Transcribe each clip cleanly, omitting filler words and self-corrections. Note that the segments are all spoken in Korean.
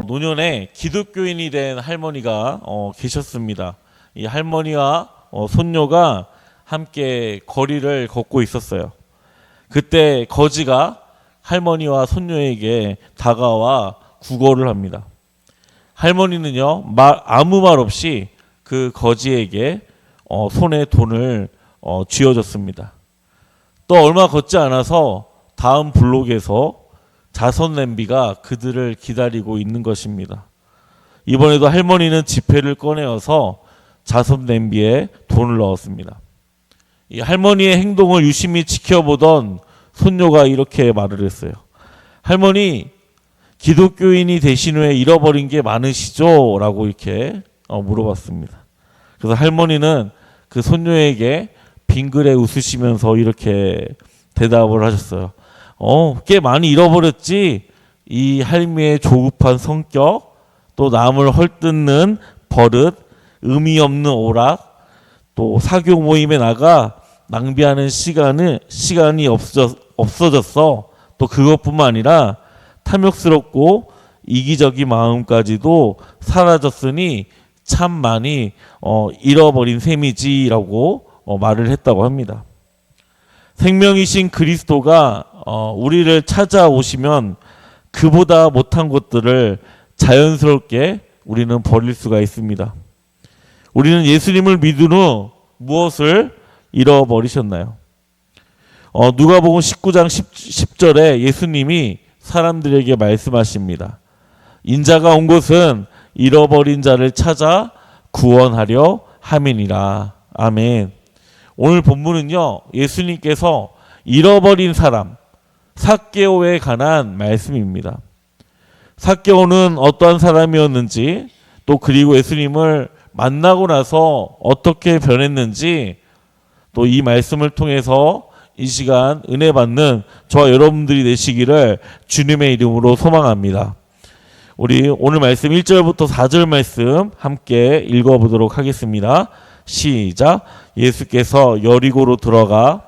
노년에 기독교인이 된 할머니가 계셨습니다. 이 할머니와 손녀가 함께 거리를 걷고 있었어요. 그때 거지가 할머니와 손녀에게 다가와 구걸을 합니다. 할머니는요, 아무 말 없이 그 거지에게 손에 돈을 쥐어줬습니다. 또 얼마 걷지 않아서 다음 블록에서 자선 냄비가 그들을 기다리고 있는 것입니다. 이번에도 할머니는 지폐를 꺼내어서 자선 냄비에 돈을 넣었습니다. 이 할머니의 행동을 유심히 지켜보던 손녀가 이렇게 말을 했어요. 할머니, 기독교인이 되신 후에 잃어버린 게 많으시죠? 라고 이렇게 물어봤습니다. 그래서 할머니는 그 손녀에게 빙그레 웃으시면서 이렇게 대답을 하셨어요. 꽤 많이 잃어버렸지. 이 할미의 조급한 성격, 또 남을 헐뜯는 버릇, 의미 없는 오락, 또 사교 모임에 나가 낭비하는 시간이 없어졌어. 또 그것뿐만 아니라 탐욕스럽고 이기적인 마음까지도 사라졌으니 참 많이 잃어버린 셈이지라고 말을 했다고 합니다. 생명이신 그리스도가 우리를 찾아오시면 그보다 못한 것들을 자연스럽게 우리는 버릴 수가 있습니다. 우리는 예수님을 믿은 후 무엇을 잃어버리셨나요? 누가복음 19장 10절에 예수님이 사람들에게 말씀하십니다. 인자가 온 것은 잃어버린 자를 찾아 구원하려 함이니라. 아멘. 오늘 본문은요, 예수님께서 잃어버린 사람 삭개오에 관한 말씀입니다. 삭개오는 어떠한 사람이었는지, 또 그리고 예수님을 만나고 나서 어떻게 변했는지, 또 이 말씀을 통해서 이 시간 은혜 받는 저와 여러분들이 되시기를 주님의 이름으로 소망합니다. 우리 오늘 말씀 1절부터 4절 말씀 함께 읽어보도록 하겠습니다. 시작. 예수께서 여리고로 들어가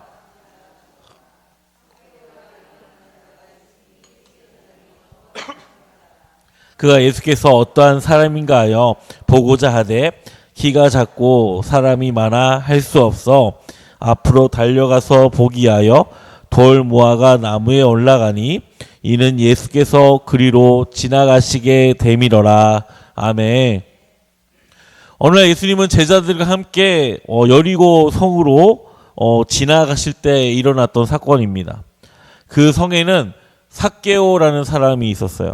그가 예수께서 어떠한 사람인가 하여 보고자 하되 키가 작고 사람이 많아 할 수 없어 앞으로 달려가서 보기 하여 돌 모아가 나무에 올라가니 이는 예수께서 그리로 지나가시게 되밀어라. 아멘. 어느 날 예수님은 제자들과 함께 여리고 성으로 지나가실 때 일어났던 사건입니다. 그 성에는 삭개오라는 사람이 있었어요.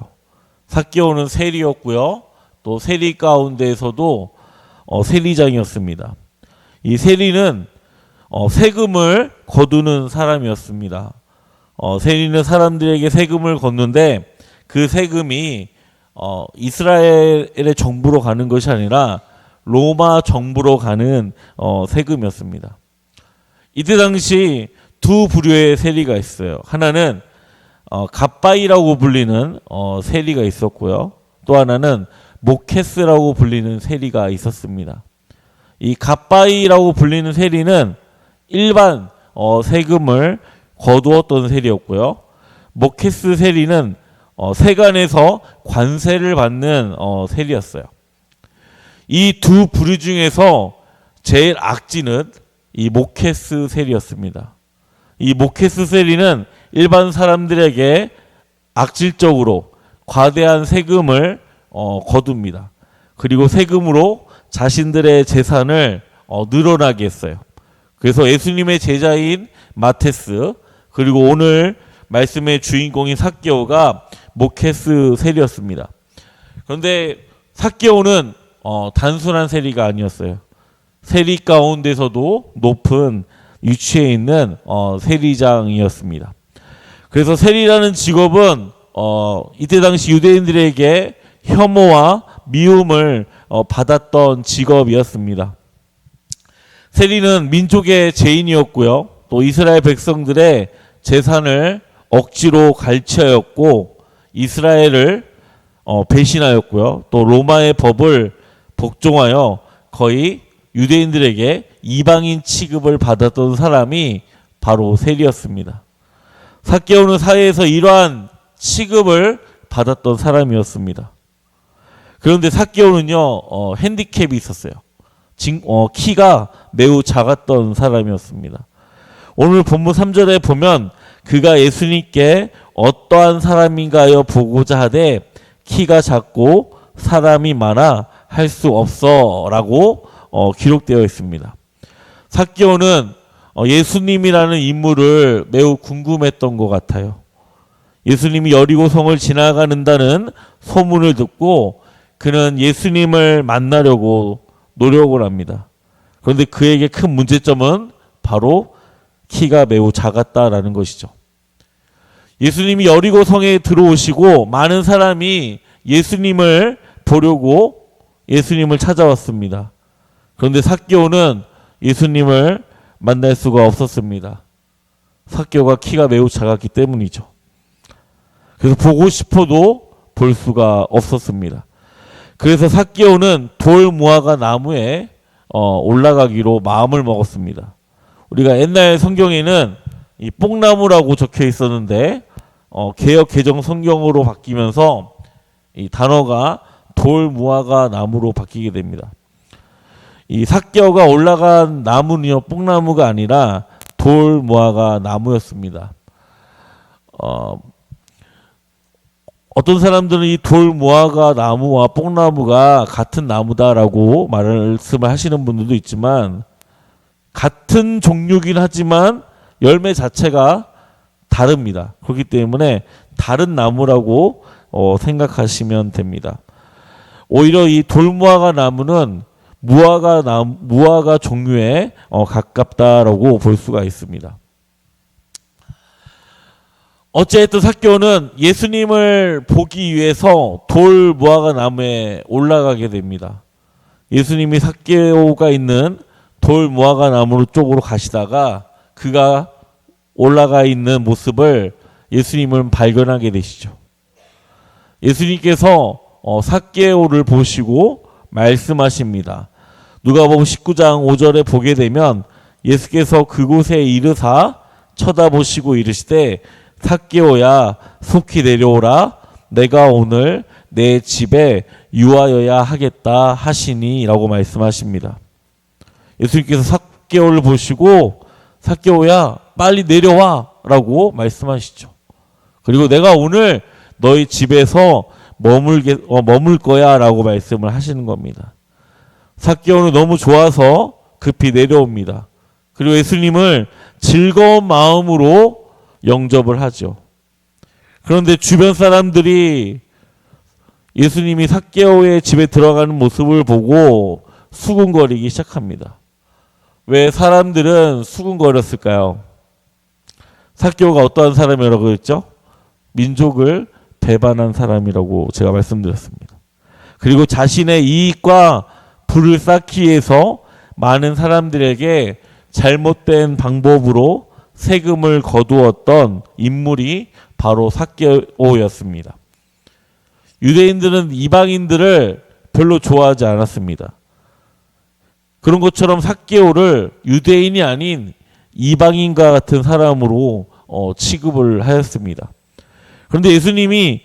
삭개오는 세리였고요. 또 세리 가운데에서도 세리장이었습니다. 이 세리는 세금을 거두는 사람이었습니다. 세리는 사람들에게 세금을 걷는데 그 세금이 이스라엘의 정부로 가는 것이 아니라 로마 정부로 가는 세금이었습니다. 이때 당시 두 부류의 세리가 있어요. 하나는 갓바이라고 불리는 세리가 있었고요. 또 하나는 모케스라고 불리는 세리가 있었습니다. 이 갓바이라고 불리는 세리는 일반 세금을 거두었던 세리였고요. 모케스 세리는 세관에서 관세를 받는 세리였어요. 이 두 부류 중에서 제일 악진은 이 모케스 세리였습니다. 이 모케스 세리는 일반 사람들에게 악질적으로 과대한 세금을 거둡니다. 그리고 세금으로 자신들의 재산을 늘어나게 했어요. 그래서 예수님의 제자인 마테스, 그리고 오늘 말씀의 주인공인 삭개오가 모케스 세리였습니다. 그런데 삭개오는 단순한 세리가 아니었어요. 세리 가운데서도 높은 위치에 있는 세리장이었습니다. 그래서 세리라는 직업은 이때 당시 유대인들에게 혐오와 미움을 받았던 직업이었습니다. 세리는 민족의 죄인이었고요. 또 이스라엘 백성들의 재산을 억지로 갈취하였고 이스라엘을 배신하였고요. 또 로마의 법을 복종하여 거의 유대인들에게 이방인 취급을 받았던 사람이 바로 세리였습니다. 삭개오는 사회에서 이러한 취급을 받았던 사람이었습니다. 그런데 삭개오는요, 핸디캡이 있었어요. 키가 매우 작았던 사람이었습니다. 오늘 본문 3절에 보면 그가 예수님께 어떠한 사람인가요 보고자 하되 키가 작고 사람이 많아 할 수 없어 라고 기록되어 있습니다. 삭개오는 예수님이라는 인물을 매우 궁금했던 것 같아요. 예수님이 여리고성을 지나가는다는 소문을 듣고 그는 예수님을 만나려고 노력을 합니다. 그런데 그에게 큰 문제점은 바로 키가 매우 작았다라는 것이죠. 예수님이 여리고성에 들어오시고 많은 사람이 예수님을 보려고 예수님을 찾아왔습니다. 그런데 삭개오는 예수님을 만날 수가 없었습니다. 삭개오가 키가 매우 작았기 때문이죠. 그래서 보고 싶어도 볼 수가 없었습니다. 그래서 삭개오는 돌 무화과 나무에 올라가기로 마음을 먹었습니다. 우리가 옛날 성경에는 이 뽕나무라고 적혀 있었는데 개역 개정 성경으로 바뀌면서 이 단어가 돌 무화과 나무로 바뀌게 됩니다. 이 삭개오가 올라간 나무는요, 뽕나무가 아니라 돌 무화과 나무였습니다. 어떤 사람들은 이 돌 무화과 나무와 뽕나무가 같은 나무다라고 말씀을 하시는 분들도 있지만, 같은 종류긴 하지만 열매 자체가 다릅니다. 그렇기 때문에 다른 나무라고 생각하시면 됩니다. 오히려 이 돌무화과 나무는 무화과 종류에 가깝다라고 볼 수가 있습니다. 어쨌든 삭개오는 예수님을 보기 위해서 돌 무화과 나무에 올라가게 됩니다. 예수님이 삭개오가 있는 돌 무화과 나무 쪽으로 가시다가 그가 올라가 있는 모습을 예수님은 발견하게 되시죠. 예수님께서 삭개오를 보시고 말씀하십니다. 누가복음 19장 5절에 보게 되면 예수께서 그곳에 이르사 쳐다보시고 이르시되 삭개오야 속히 내려오라 내가 오늘 내 집에 유하여야 하겠다 하시니 라고 말씀하십니다. 예수님께서 삭개오를 보시고 삭개오야 빨리 내려와 라고 말씀하시죠. 그리고 내가 오늘 너희 집에서 머물 거야 라고 말씀을 하시는 겁니다. 삭개오는 너무 좋아서 급히 내려옵니다. 그리고 예수님을 즐거운 마음으로 영접을 하죠. 그런데 주변 사람들이 예수님이 삭개오의 집에 들어가는 모습을 보고 수군거리기 시작합니다. 왜 사람들은 수군거렸을까요? 삭개오가 어떠한 사람이라고 했죠? 민족을 배반한 사람이라고 제가 말씀드렸습니다. 그리고 자신의 이익과 불을 쌓기 위해서 많은 사람들에게 잘못된 방법으로 세금을 거두었던 인물이 바로 삭개오였습니다. 유대인들은 이방인들을 별로 좋아하지 않았습니다. 그런 것처럼 삭개오를 유대인이 아닌 이방인과 같은 사람으로 취급을 하였습니다. 그런데 예수님이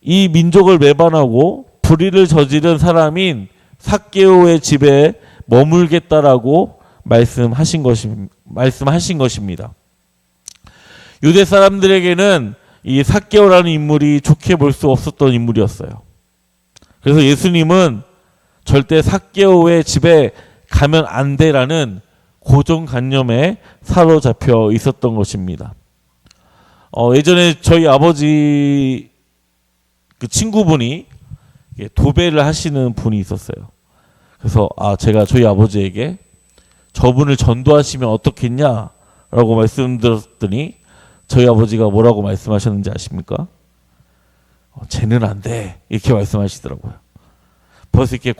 이 민족을 배반하고 불의를 저지른 사람인 삭개오의 집에 머물겠다라고 말씀하신 것입니다. 유대 사람들에게는 이 삭개오라는 인물이 좋게 볼 수 없었던 인물이었어요. 그래서 예수님은 절대 삭개오의 집에 가면 안 돼라는 고정관념에 사로잡혀 있었던 것입니다. 예전에 저희 아버지 그 친구분이 도배를 하시는 분이 있었어요. 그래서 제가 저희 아버지에게 저분을 전도하시면 어떻겠냐라고 말씀드렸더니 저희 아버지가 뭐라고 말씀하셨는지 아십니까? 쟤는 안 돼 이렇게 말씀하시더라고요. 벌써 이렇게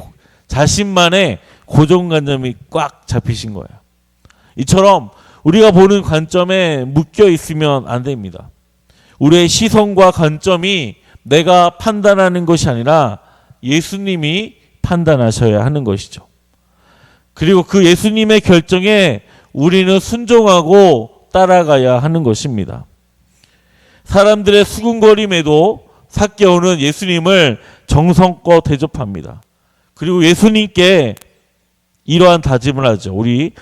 자신만의 고정관념이 꽉 잡히신 거예요. 이처럼 우리가 보는 관점에 묶여 있으면 안 됩니다. 우리의 시선과 관점이 내가 판단하는 것이 아니라 예수님이 판단하셔야 하는 것이죠. 그리고 그 예수님의 결정에 우리는 순종하고 따라가야 하는 것입니다. 사람들의 수군거림에도 삭개오는 예수님을 정성껏 대접합니다. 그리고 예수님께 이러한 다짐을 하죠. 우리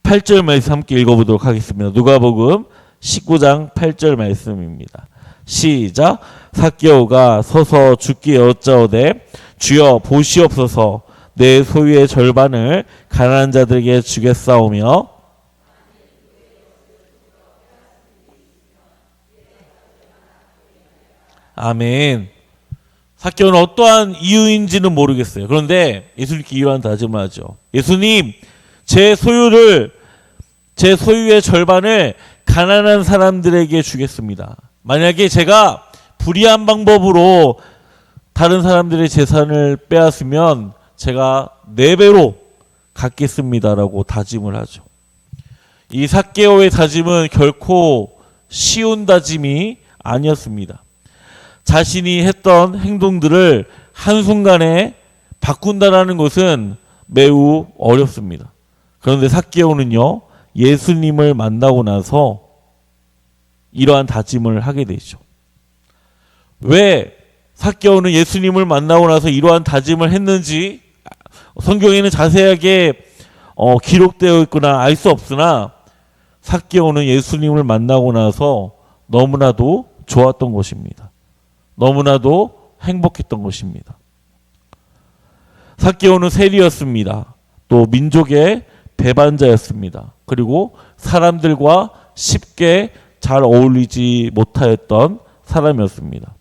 8절 말씀 함께 읽어보도록 하겠습니다. 누가복음 19장 8절 말씀입니다. 시작. 삭개오가 서서 주께 여짜오되 주여 보시옵소서 내 소유의 절반을 가난한 자들에게 주겠사오며 아멘. 삭개오는 어떠한 이유인지는 모르겠어요. 그런데 예수님께 이러한 다짐을 하죠. 예수님, 제 소유의 절반을 가난한 사람들에게 주겠습니다. 만약에 제가 불의한 방법으로 다른 사람들의 재산을 빼앗으면 제가 4배로 갚겠습니다라고 다짐을 하죠. 이 삭개오의 다짐은 결코 쉬운 다짐이 아니었습니다. 자신이 했던 행동들을 한순간에 바꾼다라는 것은 매우 어렵습니다. 그런데 삭개오는요, 예수님을 만나고 나서 이러한 다짐을 하게 되죠. 왜 삭개오는 예수님을 만나고 나서 이러한 다짐을 했는지 성경에는 자세하게 기록되어 있거나 알 수 없으나 삭개오는 예수님을 만나고 나서 너무나도 좋았던 것입니다. 너무나도 행복했던 것입니다. 삭개오는 세리였습니다. 또 민족의 배반자였습니다. 그리고 사람들과 쉽게 잘 어울리지 못하였던 사람이었습니다.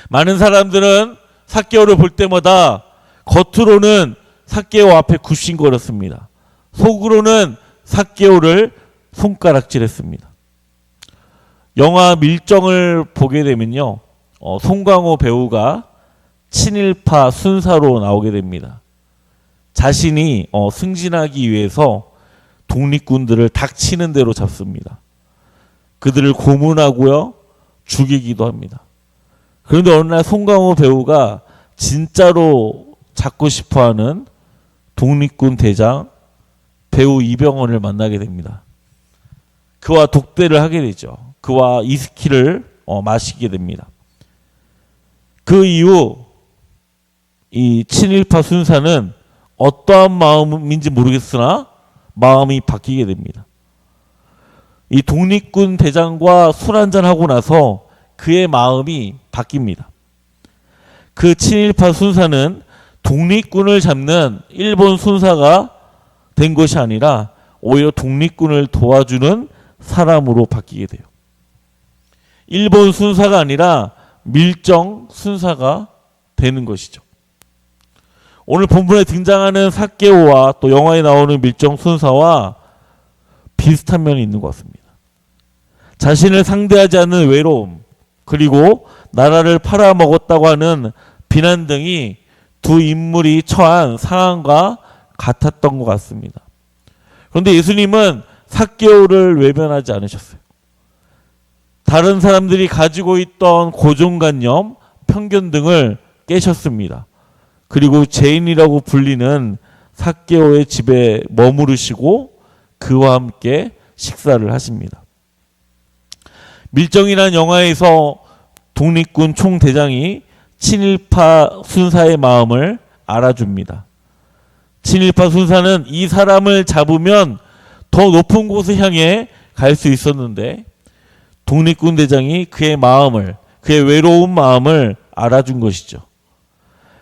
많은 사람들은 삭개오를 볼 때마다 겉으로는 삭개오 앞에 굽신거렸습니다. 속으로는 삭개오를 손가락질했습니다. 영화 밀정을 보게 되면요, 송강호 배우가 친일파 순사로 나오게 됩니다. 자신이 승진하기 위해서 독립군들을 닥치는 대로 잡습니다. 그들을 고문하고요, 죽이기도 합니다. 그런데 어느 날 송강호 배우가 진짜로 잡고 싶어하는 독립군 대장 배우 이병헌을 만나게 됩니다. 그와 독대를 하게 되죠. 그와 위스키를 마시게 됩니다. 그 이후 이 친일파 순사는 어떠한 마음인지 모르겠으나 마음이 바뀌게 됩니다. 이 독립군 대장과 술 한잔하고 나서 그의 마음이 바뀝니다. 그 친일파 순사는 독립군을 잡는 일본 순사가 된 것이 아니라 오히려 독립군을 도와주는 사람으로 바뀌게 돼요. 일본 순사가 아니라 밀정 순사가 되는 것이죠. 오늘 본문에 등장하는 삭개오와 또 영화에 나오는 밀정 순사와 비슷한 면이 있는 것 같습니다. 자신을 상대하지 않는 외로움, 그리고 나라를 팔아먹었다고 하는 비난 등이 두 인물이 처한 상황과 같았던 것 같습니다. 그런데 예수님은 삭개오를 외면하지 않으셨어요. 다른 사람들이 가지고 있던 고정관념, 편견 등을 깨셨습니다. 그리고 죄인이라고 불리는 삭개오의 집에 머무르시고 그와 함께 식사를 하십니다. 밀정이라는 영화에서 독립군 총대장이 친일파 순사의 마음을 알아줍니다. 친일파 순사는 이 사람을 잡으면 더 높은 곳을 향해 갈 수 있었는데 독립군 대장이 그의 마음을, 그의 외로운 마음을 알아준 것이죠.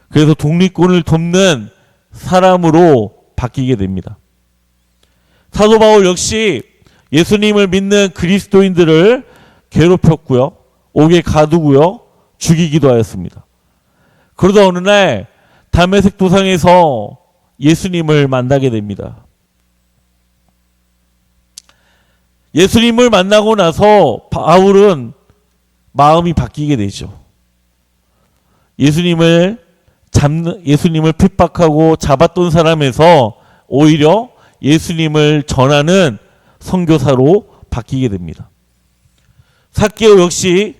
그래서 독립군을 돕는 사람으로 바뀌게 됩니다. 사도 바울 역시 예수님을 믿는 그리스도인들을 괴롭혔고요, 옥에 가두고요, 죽이기도 하였습니다. 그러다 어느 날 다메섹 도상에서 예수님을 만나게 됩니다. 예수님을 만나고 나서 바울은 마음이 바뀌게 되죠. 예수님을 핍박하고 잡았던 사람에서 오히려 예수님을 전하는 선교사로 바뀌게 됩니다. 삭개오 역시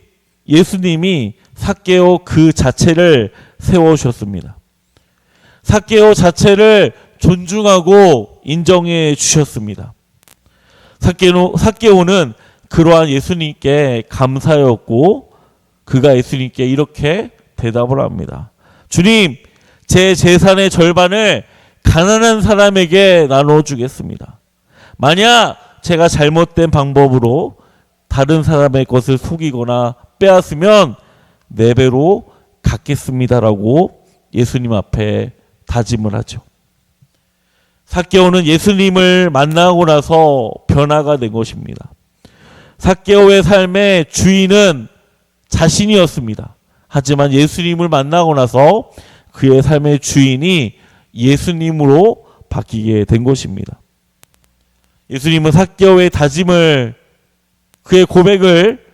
예수님이 삭개오 그 자체를 세워주셨습니다. 삭개오 자체를 존중하고 인정해 주셨습니다. 삭개오는 그러한 예수님께 감사였고 그가 예수님께 이렇게 대답을 합니다. 주님, 제 재산의 절반을 가난한 사람에게 나눠주겠습니다. 만약 제가 잘못된 방법으로 다른 사람의 것을 속이거나 빼앗으면 4배로 갚겠습니다라고 예수님 앞에 다짐을 하죠. 삭개오는 예수님을 만나고 나서 변화가 된 것입니다. 삭개오의 삶의 주인은 자신이었습니다. 하지만 예수님을 만나고 나서 그의 삶의 주인이 예수님으로 바뀌게 된 것입니다. 예수님은 삭개오의 다짐을, 그의 고백을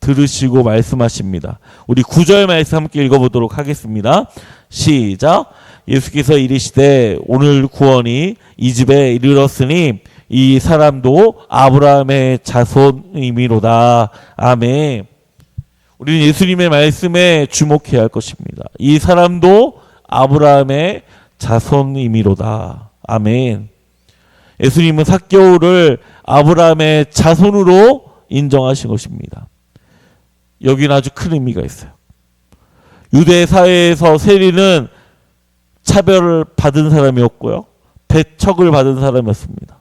들으시고 말씀하십니다. 우리 9절 말씀 함께 읽어보도록 하겠습니다. 시작. 예수께서 이르시되 오늘 구원이 이 집에 이르렀으니 이 사람도 아브라함의 자손이미로다. 아멘. 우리는 예수님의 말씀에 주목해야 할 것입니다. 이 사람도 아브라함의 자손이미로다. 아멘. 예수님은 삭개오를 아브라함의 자손으로 인정하신 것입니다. 여기는 아주 큰 의미가 있어요. 유대 사회에서 세리는 차별을 받은 사람이었고요, 배척을 받은 사람이었습니다.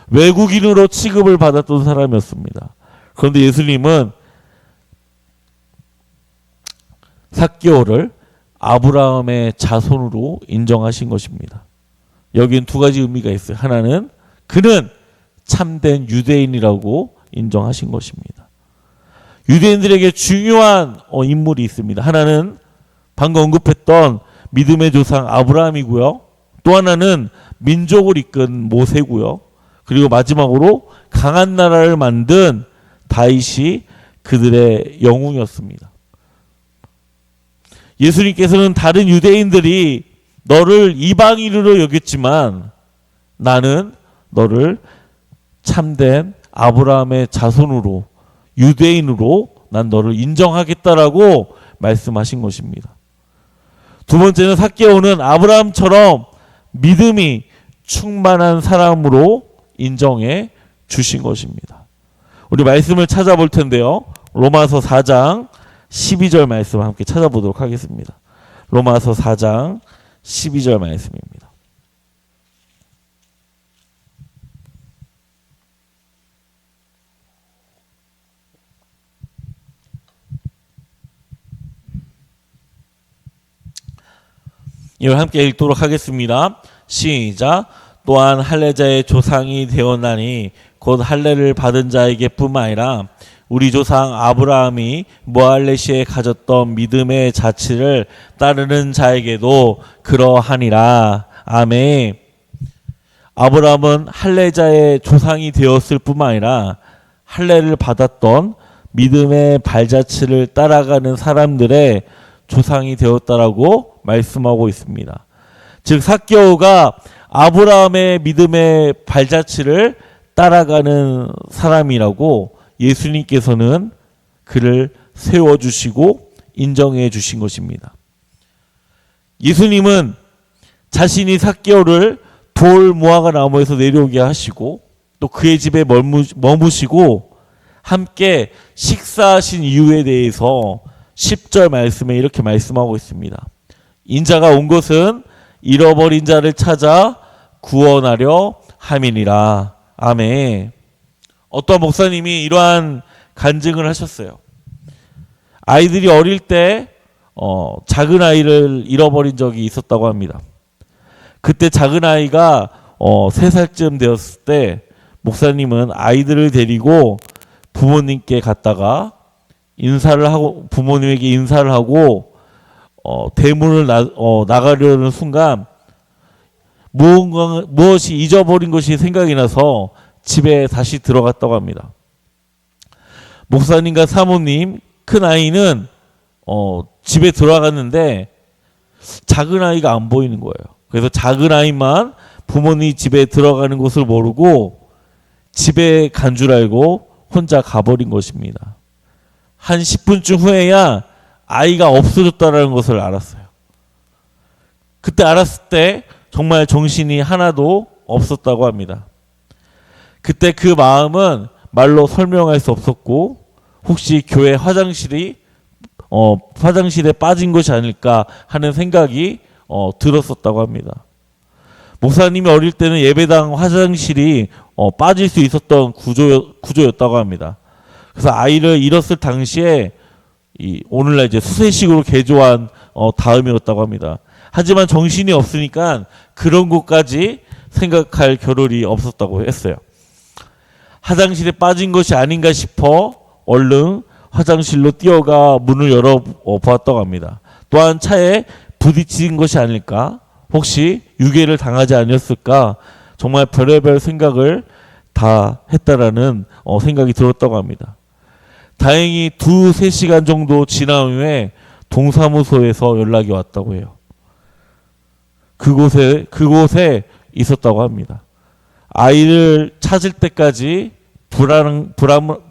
외국인으로 취급을 받았던 사람이었습니다. 그런데 예수님은 삭개오를 아브라함의 자손으로 인정하신 것입니다. 여기는 2가지 의미가 있어요. 하나는 그는 참된 유대인이라고 인정하신 것입니다. 유대인들에게 중요한 인물이 있습니다. 하나는 방금 언급했던 믿음의 조상 아브라함이고요. 또 하나는 민족을 이끈 모세고요. 그리고 마지막으로 강한 나라를 만든 다윗이 그들의 영웅이었습니다. 예수님께서는 다른 유대인들이 너를 이방인으로 여겼지만 나는 너를 참된 아브라함의 자손으로, 유대인으로 난 너를 인정하겠다라고 말씀하신 것입니다. 두 번째는 삭개오는 아브라함처럼 믿음이 충만한 사람으로 인정해 주신 것입니다. 우리 말씀을 찾아볼 텐데요. 로마서 4장 12절 말씀 함께 찾아보도록 하겠습니다. 로마서 4장 12절 말씀입니다. 이걸 함께 읽도록 하겠습니다. 시작. 또한 할례자의 조상이 되었나니 곧 할례를 받은 자에게 뿐만 아니라 우리 조상 아브라함이 모할레시에 가졌던 믿음의 자취를 따르는 자에게도 그러하니라. 아멘. 아브라함은 할례자의 조상이 되었을 뿐만 아니라 할례를 받았던 믿음의 발자취를 따라가는 사람들의 조상이 되었다라고 말씀하고 있습니다. 즉 삭개오가 아브라함의 믿음의 발자취를 따라가는 사람이라고 예수님께서는 그를 세워주시고 인정해 주신 것입니다. 예수님은 자신이 삭개오를 돌 무화과 나무에서 내려오게 하시고 또 그의 집에 머무시고 함께 식사하신 이유에 대해서 10절 말씀에 이렇게 말씀하고 있습니다. 인자가 온 것은 잃어버린 자를 찾아 구원하려 함이니라. 아멘. 어떤 목사님이 이러한 간증을 하셨어요. 아이들이 어릴 때 작은 아이를 잃어버린 적이 있었다고 합니다. 그때 작은 아이가 3살쯤 되었을 때 목사님은 아이들을 데리고 부모님께 갔다가 인사를 하고, 부모님에게 인사를 하고 대문을 나가려는 순간 무엇이 잊어버린 것이 생각이 나서 집에 다시 들어갔다고 합니다. 목사님과 사모님, 큰 아이는 집에 들어갔는데 작은 아이가 안 보이는 거예요. 그래서 작은 아이만 부모님 집에 들어가는 것을 모르고 집에 간 줄 알고 혼자 가버린 것입니다. 한 10분쯤 후에야 아이가 없어졌다는 것을 알았어요. 그때 알았을 때 정말 정신이 하나도 없었다고 합니다. 그때 그 마음은 말로 설명할 수 없었고 혹시 교회 화장실이 화장실에 빠진 것이 아닐까 하는 생각이 들었었다고 합니다. 목사님이 어릴 때는 예배당 화장실이 빠질 수 있었던 구조였다고 합니다. 그래서 아이를 잃었을 당시에 오늘날 이제 수세식으로 개조한 다음이었다고 합니다. 하지만 정신이 없으니까 그런 것까지 생각할 겨를이 없었다고 했어요. 화장실에 빠진 것이 아닌가 싶어 얼른 화장실로 뛰어가 문을 열어 보았다고 합니다. 또한 차에 부딪힌 것이 아닐까, 혹시 유괴를 당하지 아니었을까, 정말 별의별 생각을 다 했다라는 생각이 들었다고 합니다. 다행히 2-3시간 정도 지난 후에 동사무소에서 연락이 왔다고 해요. 그곳에 있었다고 합니다. 아이를 찾을 때까지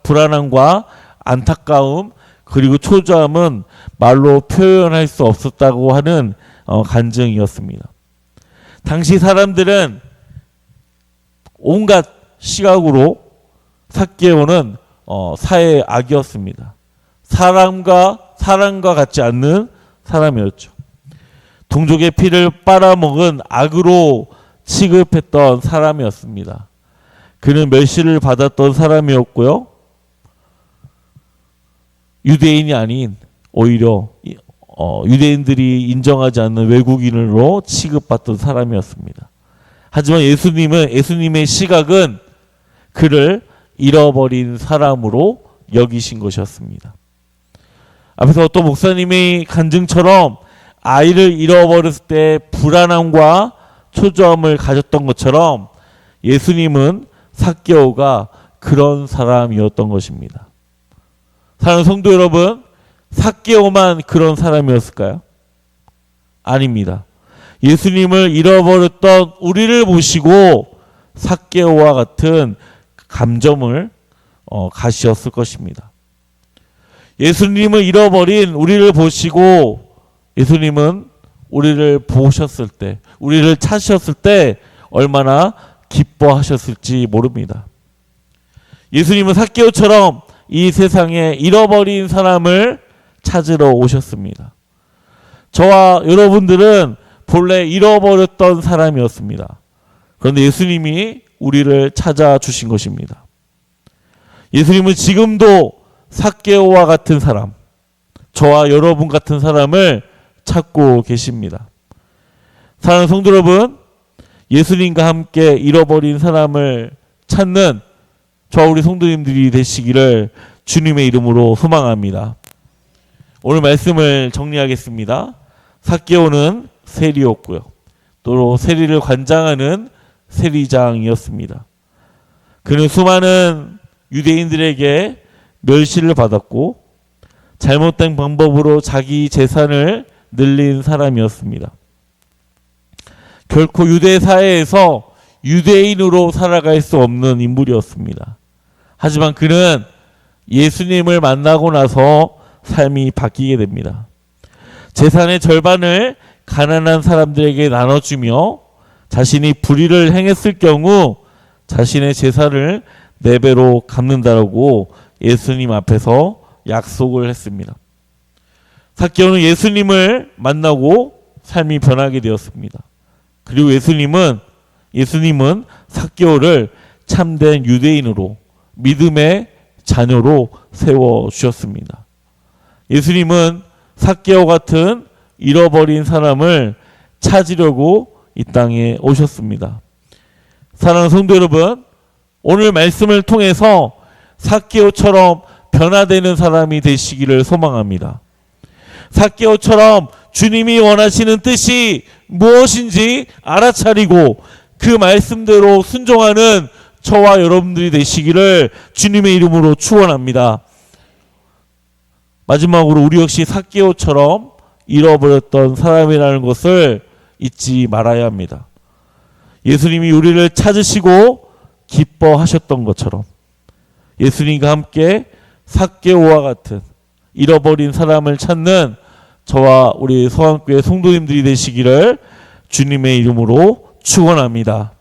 불안함과 안타까움 그리고 초조함은 말로 표현할 수 없었다고 하는 간증이었습니다. 당시 사람들은 온갖 시각으로 삭개오는 사회의 악이었습니다. 사람과 같지 않는 사람이었죠. 동족의 피를 빨아먹은 악으로 취급했던 사람이었습니다. 그는 멸시를 받았던 사람이었고요. 유대인이 아닌 오히려 유대인들이 인정하지 않는 외국인으로 취급받던 사람이었습니다. 하지만 예수님의 시각은 그를 잃어버린 사람으로 여기신 것이었습니다. 앞에서 또 목사님의 간증처럼 아이를 잃어버렸을 때 불안함과 초조함을 가졌던 것처럼 예수님은 삭개오가 그런 사람이었던 것입니다. 사랑하는 성도 여러분, 삭개오만 그런 사람이었을까요? 아닙니다. 예수님을 잃어버렸던 우리를 보시고 삭개오와 같은 감정을 가지셨을 것입니다. 예수님을 잃어버린 우리를 보시고 예수님은 우리를 보셨을 때, 우리를 찾으셨을 때 얼마나 기뻐하셨을지 모릅니다. 예수님은 삭개오처럼 이 세상에 잃어버린 사람을 찾으러 오셨습니다. 저와 여러분들은 본래 잃어버렸던 사람이었습니다. 그런데 예수님이 우리를 찾아주신 것입니다. 예수님은 지금도 삭개오와 같은 사람, 저와 여러분 같은 사람을 찾고 계십니다. 사랑하는 성도 여러분, 예수님과 함께 잃어버린 사람을 찾는 저와 우리 성도님들이 되시기를 주님의 이름으로 소망합니다. 오늘 말씀을 정리하겠습니다. 삭개오는 세리였고요. 또 세리를 관장하는 세리장이었습니다. 그는 수많은 유대인들에게 멸시를 받았고 잘못된 방법으로 자기 재산을 늘린 사람이었습니다. 결코 유대 사회에서 유대인으로 살아갈 수 없는 인물이었습니다. 하지만 그는 예수님을 만나고 나서 삶이 바뀌게 됩니다. 재산의 절반을 가난한 사람들에게 나눠주며 자신이 불의를 행했을 경우 자신의 재산을 4배로 갚는다고 예수님 앞에서 약속을 했습니다. 삭개오는 예수님을 만나고 삶이 변하게 되었습니다. 그리고 예수님은 삭개오를 참된 유대인으로 믿음의 자녀로 세워주셨습니다. 예수님은 삭개오 같은 잃어버린 사람을 찾으려고 이 땅에 오셨습니다. 사랑하는 성도 여러분, 오늘 말씀을 통해서 삭개오처럼 변화되는 사람이 되시기를 소망합니다. 삭개오처럼 주님이 원하시는 뜻이 무엇인지 알아차리고 그 말씀대로 순종하는 저와 여러분들이 되시기를 주님의 이름으로 축원합니다. 마지막으로 우리 역시 삭개오처럼 잃어버렸던 사람이라는 것을 잊지 말아야 합니다. 예수님이 우리를 찾으시고 기뻐하셨던 것처럼 예수님과 함께 삭개오와 같은 잃어버린 사람을 찾는 저와 우리 서강교회 성도님들이 되시기를 주님의 이름으로 축원합니다.